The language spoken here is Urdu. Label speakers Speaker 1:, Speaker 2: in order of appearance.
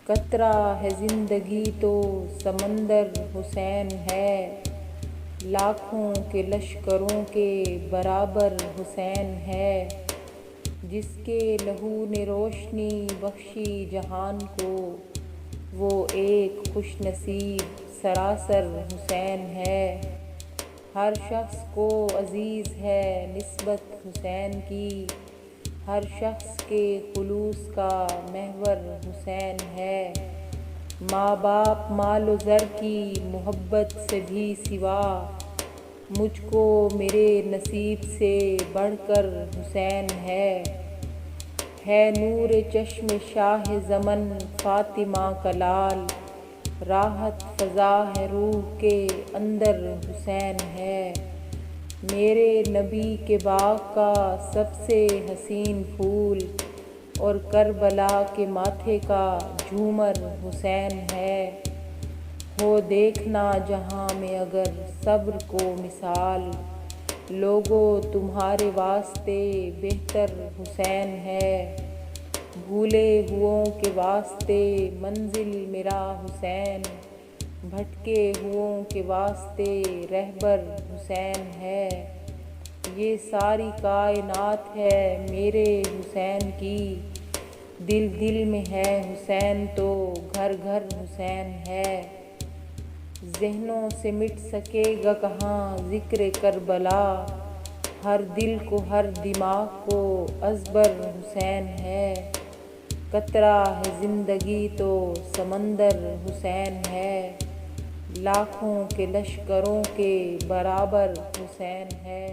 Speaker 1: قطرہ ہے زندگی تو سمندر حسین ہے، لاکھوں کے لشکروں کے برابر حسین ہے، جس کے لہو نے روشنی بخشی جہان کو، وہ ایک خوش نصیب سراسر حسین ہے۔ ہر شخص کو عزیز ہے نسبت حسین کی، ہر شخص کے خلوص کا محور حسین ہے۔ ماں باپ مال و زر کی محبت سے بھی سوا، مجھ کو میرے نصیب سے بڑھ کر حسین ہے۔ نور چشم شاہ زمن فاطمہ کا لال، راحت فزا ہے روح کے اندر حسین ہے۔ میرے نبی کے باغ کا سب سے حسین پھول، اور کربلا کے ماتھے کا جھومر حسین ہے۔ ہو دیکھنا جہاں میں اگر صبر کو مثال، لوگو تمہارے واسطے بہتر حسین ہے۔ بھولے ہوئوں کے واسطے منزل میرا حسین، بھٹکے ہوئوں کے واسطے رہبر حسین ہے۔ یہ ساری کائنات ہے میرے حسین کی، دل دل میں ہے حسین تو گھر گھر حسین ہے۔ ذہنوں سے مٹ سکے گا کہاں ذکر کربلا، ہر دل کو ہر دماغ کو ازبر حسین ہے۔ قطرہ ہے زندگی تو سمندر حسین ہے، لاکھوں کے لشکروں کے برابر حسین ہے۔